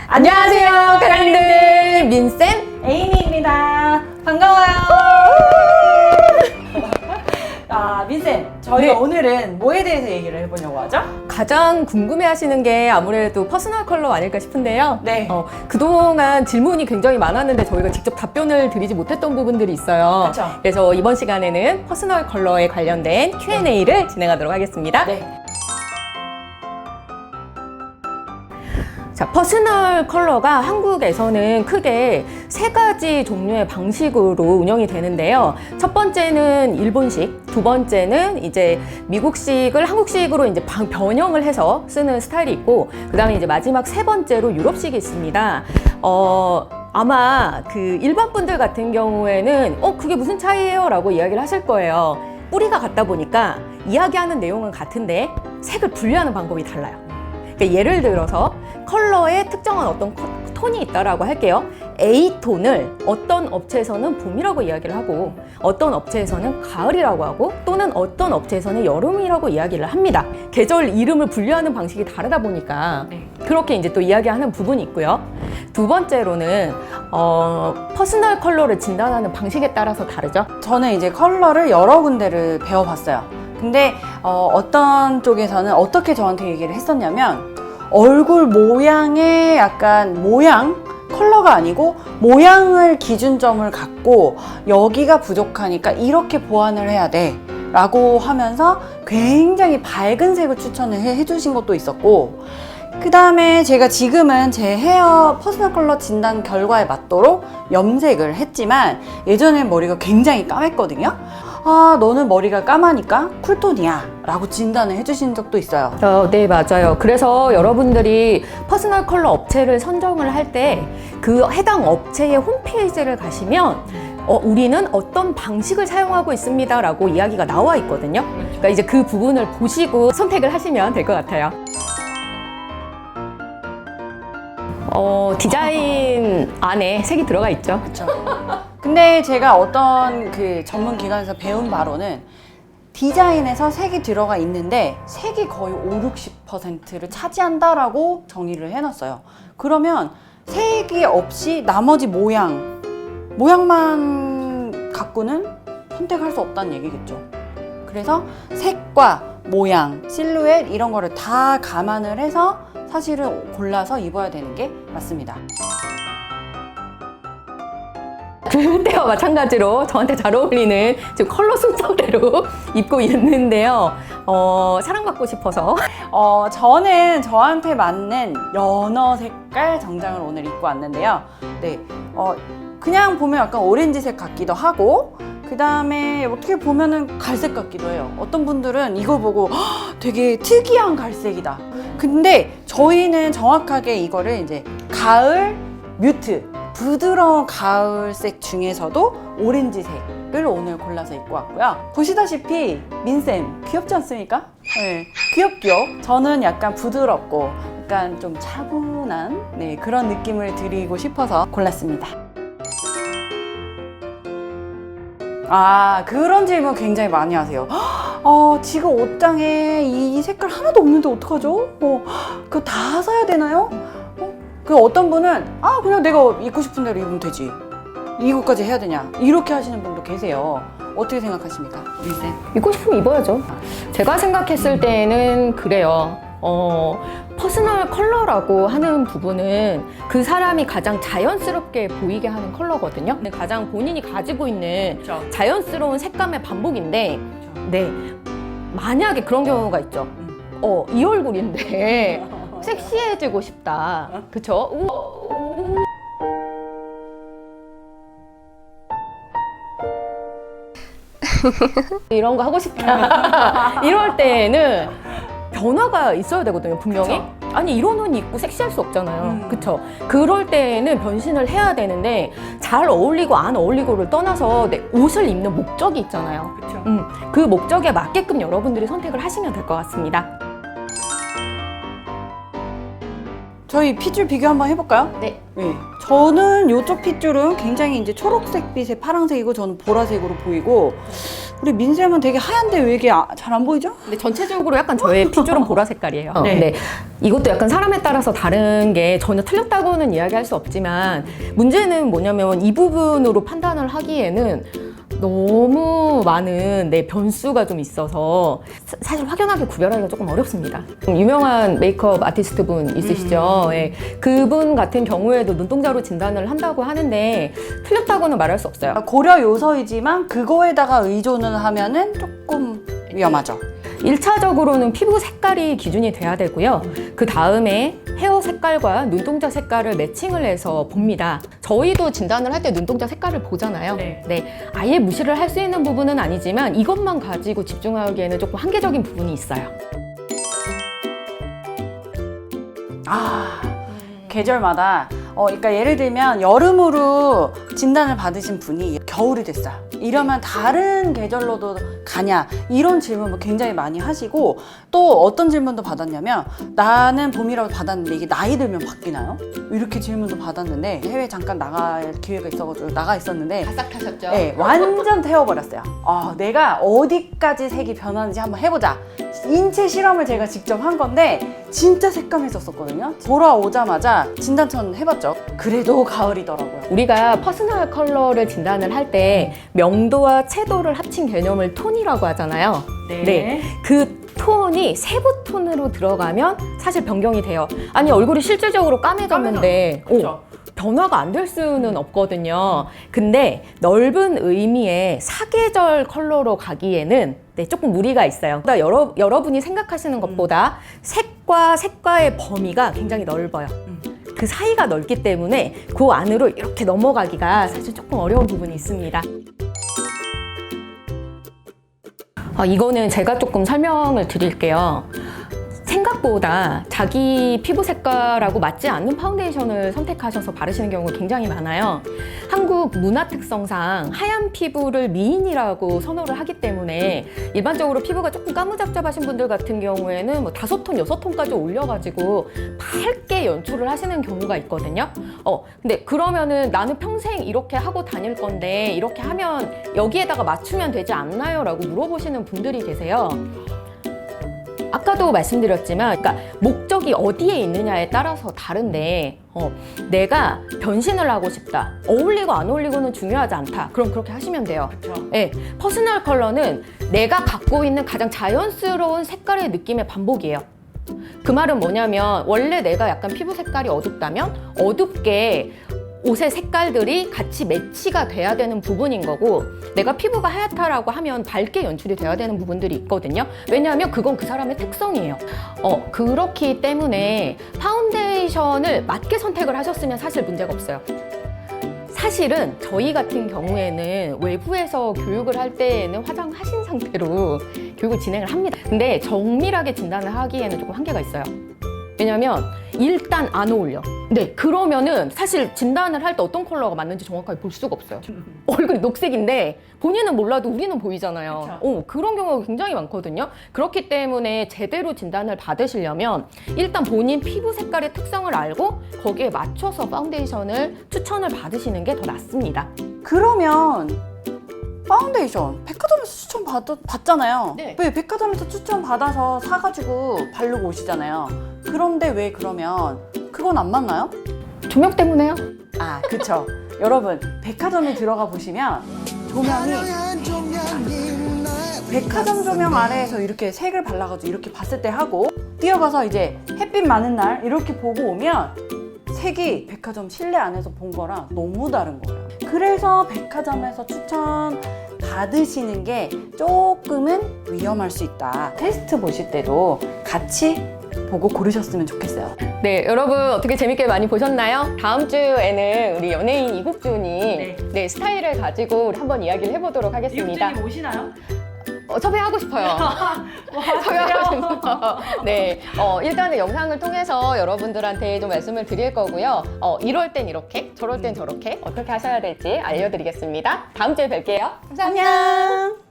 안녕하세요, 가랑이들 민쌤 에이미입니다. 반가워요. 민쌤, 저희가 네. 오늘은 뭐에 대해서 얘기를 해보려고 하죠? 가장 궁금해하시는 게 아무래도 퍼스널 컬러 아닐까 싶은데요. 네. 그동안 질문이 굉장히 많았는데 저희가 직접 답변을 드리지 못했던 부분들이 있어요. 그쵸. 그래서 이번 시간에는 퍼스널 컬러에 관련된 Q&A를 진행하도록 하겠습니다. 네. 자, 퍼스널 컬러가 한국에서는 크게 세 가지 종류의 방식으로 운영이 되는데요. 첫 번째는 일본식, 두 번째는 이제 미국식을 한국식으로 이제 변형을 해서 쓰는 스타일이 있고, 그 다음에 이제 마지막 세 번째로 유럽식이 있습니다. 아마 그 일반 분들 같은 경우에는 그게 무슨 차이예요? 라고 이야기를 하실 거예요. 뿌리가 같다 보니까 이야기하는 내용은 같은데 색을 분류하는 방법이 달라요. 그러니까 예를 들어서 컬러에 특정한 어떤 톤이 있다라고 할게요. A톤을 어떤 업체에서는 봄이라고 이야기를 하고 어떤 업체에서는 가을이라고 하고 또는 어떤 업체에서는 여름이라고 이야기를 합니다. 계절 이름을 분류하는 방식이 다르다 보니까 그렇게 이제 또 이야기하는 부분이 있고요. 두 번째로는 퍼스널 컬러를 진단하는 방식에 따라서 다르죠. 저는 이제 컬러를 여러 군데를 배워봤어요. 근데 어떤 쪽에서는 어떻게 저한테 얘기를 했었냐면 얼굴 모양의 약간 모양? 컬러가 아니고 모양을 기준점을 갖고 여기가 부족하니까 이렇게 보완을 해야 돼 라고 하면서 굉장히 밝은 색을 추천을 해주신 것도 있었고, 그 다음에 제가 지금은 제 헤어 퍼스널 컬러 진단 결과에 맞도록 염색을 했지만 예전엔 머리가 굉장히 까맸거든요. 너는 머리가 까마니까 쿨톤이야 라고 진단을 해주신 적도 있어요. 네, 맞아요. 그래서 여러분들이 퍼스널 컬러 업체를 선정을 할 때 그 해당 업체의 홈페이지를 가시면 우리는 어떤 방식을 사용하고 있습니다 라고 이야기가 나와 있거든요. 그러니까 이제 그 부분을 보시고 선택을 하시면 될 것 같아요. 디자인 안에 색이 들어가 있죠. 그렇죠. 근데 제가 어떤 그 전문 기관에서 배운 바로는 디자인에서 색이 들어가 있는데 색이 거의 50~60%를 차지한다라고 정의를 해놨어요. 그러면 색이 없이 나머지 모양만 갖고는 선택할 수 없다는 얘기겠죠. 그래서 색과 모양, 실루엣 이런 거를 다 감안을 해서 사실은 골라서 입어야 되는 게 맞습니다. 그때와 마찬가지로 저한테 잘 어울리는 지금 컬러 순서대로 입고 있는데요. 사랑받고 싶어서. 저는 저한테 맞는 연어 색깔 정장을 오늘 입고 왔는데요. 네, 그냥 보면 약간 오렌지색 같기도 하고, 그 다음에 어떻게 보면은 갈색 같기도 해요. 어떤 분들은 이걸 보고 되게 특이한 갈색이다. 근데 저희는 정확하게 이거를 이제 가을 뮤트, 부드러운 가을색 중에서도 오렌지색을 오늘 골라서 입고 왔고요. 보시다시피 민쌤 귀엽지 않습니까? 네, 귀엽죠? 저는 약간 부드럽고 약간 좀 차분한 그런 느낌을 드리고 싶어서 골랐습니다. 그런 질문 굉장히 많이 하세요. 지금 옷장에 이 색깔 하나도 없는데 어떡하죠? 그거 다 사야 되나요? 그 어떤 분은 그냥 내가 입고 싶은 대로 입으면 되지, 이거까지 해야 되냐, 이렇게 하시는 분도 계세요. 어떻게 생각하십니까, 민쌤? 입고 싶으면 입어야죠. 제가 생각했을 때는 그래요. 퍼스널 컬러라고 하는 부분은 그 사람이 가장 자연스럽게 보이게 하는 컬러거든요. 가장 본인이 가지고 있는 그렇죠. 자연스러운 색감의 반복인데, 네, 만약에 그런 경우가 있죠. 이 얼굴인데 섹시해지고 싶다. 그쵸? 이런 거 하고 싶다. 이럴 때는 변화가 있어야 되거든요, 분명히. 그쵸. 아니, 이런 옷 입고 섹시할 수 없잖아요. 그쵸? 그럴 때는 변신을 해야 되는데, 잘 어울리고 안 어울리고를 떠나서 내 옷을 입는 목적이 있잖아요. 그렇죠. 그 목적에 맞게끔 여러분들이 선택을 하시면 될 것 같습니다. 저희 핏줄 비교 한번 해볼까요? 네. 저는 이쪽 핏줄은 굉장히 이제 초록색 빛의 파란색이고 저는 보라색으로 보이고, 우리 민쌤은 되게 하얀데 왜 이게 잘 안 보이죠? 근데 전체적으로 약간 저의 핏줄은 보라 색깔이에요. 네. 근데 이것도 약간 사람에 따라서 다른 게 전혀 틀렸다고는 이야기할 수 없지만 문제는 뭐냐면 이 부분으로 판단을 하기에는 너무 많은 변수가 좀 있어서 사실 확연하게 구별하기가 조금 어렵습니다. 유명한 메이크업 아티스트 분 있으시죠? 예. 그분 같은 경우에도 눈동자로 진단을 한다고 하는데 틀렸다고는 말할 수 없어요. 고려 요소이지만 그거에다가 의존을 하면은 조금 위험하죠. 1차적으로는 피부 색깔이 기준이 돼야 되고요. 그 다음에 헤어 색깔과 눈동자 색깔을 매칭을 해서 봅니다. 저희도 진단을 할 때 눈동자 색깔을 보잖아요. 네. 아예 무시를 할 수 있는 부분은 아니지만 이것만 가지고 집중하기에는 조금 한계적인 부분이 있어요. 계절마다 그러니까 예를 들면 여름으로 진단을 받으신 분이 겨울이 됐어요. 이러면 다른 계절로도 가냐 이런 질문을 굉장히 많이 하시고 또 어떤 질문도 받았냐면 나는 봄이라고 받았는데 이게 나이 들면 바뀌나요? 이렇게 질문도 받았는데 해외 잠깐 나갈 기회가 있어가지고 나가 있었는데 바싹 타셨죠? 네, 완전 태워버렸어요. 내가 어디까지 색이 변하는지 한번 해보자. 인체 실험을 제가 직접 한 건데 진짜 새까매졌었거든요. 돌아오자마자 진단천 해봤죠. 그래도 가을이더라고요. 우리가 퍼스널 컬러를 진단을 할 때 명도와 채도를 합친 개념을 톤이라고 하잖아요. 그 톤이 세부 톤으로 들어가면 사실 변경이 돼요. 아니 얼굴이 실질적으로 까매졌는데 변화가 안 될 수는 없거든요. 근데 넓은 의미의 사계절 컬러로 가기에는 조금 무리가 있어요. 여러분이 생각하시는 것보다 색과 색과의 범위가 굉장히 넓어요. 그 사이가 넓기 때문에 그 안으로 이렇게 넘어가기가 사실 조금 어려운 부분이 있습니다. 이거는 제가 조금 설명을 드릴게요. 생각보다 자기 피부 색깔하고 맞지 않는 파운데이션을 선택하셔서 바르시는 경우가 굉장히 많아요. 한국 문화 특성상 하얀 피부를 미인이라고 선호를 하기 때문에 일반적으로 피부가 조금 까무잡잡하신 분들 같은 경우에는 뭐 5톤, 6톤까지 올려가지고 밝게 연출을 하시는 경우가 있거든요. 근데 그러면은 나는 평생 이렇게 하고 다닐 건데 이렇게 하면 여기에다가 맞추면 되지 않나요? 라고 물어보시는 분들이 계세요. 아까도 말씀드렸지만 그러니까 목적이 어디에 있느냐에 따라서 다른데 내가 변신을 하고 싶다. 어울리고 안 어울리고는 중요하지 않다. 그럼 그렇게 하시면 돼요. 그렇죠. 네, 퍼스널 컬러는 내가 갖고 있는 가장 자연스러운 색깔의 느낌의 반복이에요. 그 말은 뭐냐면 원래 내가 약간 피부 색깔이 어둡다면 어둡게 옷의 색깔들이 같이 매치가 돼야 되는 부분인 거고 내가 피부가 하얗다라고 하면 밝게 연출이 돼야 되는 부분들이 있거든요. 왜냐하면 그건 그 사람의 특성이에요. 그렇기 때문에 파운데이션을 맞게 선택을 하셨으면 사실 문제가 없어요. 사실은 저희 같은 경우에는 외부에서 교육을 할 때에는 화장하신 상태로 교육을 진행을 합니다. 근데 정밀하게 진단을 하기에는 조금 한계가 있어요. 왜냐면 일단 안 어울려. 그러면은 사실 진단을 할 때 어떤 컬러가 맞는지 정확하게 볼 수가 없어요. 얼굴이 녹색인데 본인은 몰라도 우리는 보이잖아요. 그런 경우가 굉장히 많거든요. 그렇기 때문에 제대로 진단을 받으시려면 일단 본인 피부 색깔의 특성을 알고 거기에 맞춰서 파운데이션을 추천을 받으시는 게 더 낫습니다. 그러면 파운데이션 백화점에서 추천 받잖아요. 네. 왜 백화점에서 추천 받아서 사가지고 바르고 오시잖아요. 그런데 왜 그러면 그건 안 맞나요? 조명 때문에요? 그쵸. 여러분 백화점에 들어가 보시면 조명이 백화점 조명 아래에서 이렇게 색을 발라가지고 이렇게 봤을 때 하고 뛰어가서 이제 햇빛 많은 날 이렇게 보고 오면 색이 백화점 실내 안에서 본 거랑 너무 다른 거예요. 그래서 백화점에서 추천 받으시는 게 조금은 위험할 수 있다. 테스트 보실 때도 같이 보고 고르셨으면 좋겠어요. 네, 여러분 어떻게 재밌게 많이 보셨나요? 다음 주에는 우리 연예인 이국준이 스타일을 가지고 우리 한번 이야기를 해보도록 하겠습니다. 이국준이 오시나요? 섭외하고 싶어요. 섭외하고 싶어요. 네, 일단은 영상을 통해서 여러분들한테 좀 말씀을 드릴 거고요. 이럴 땐 이렇게, 저럴 땐 저렇게 어떻게 하셔야 될지 알려드리겠습니다. 다음 주에 뵐게요. 감사합니다. 안녕.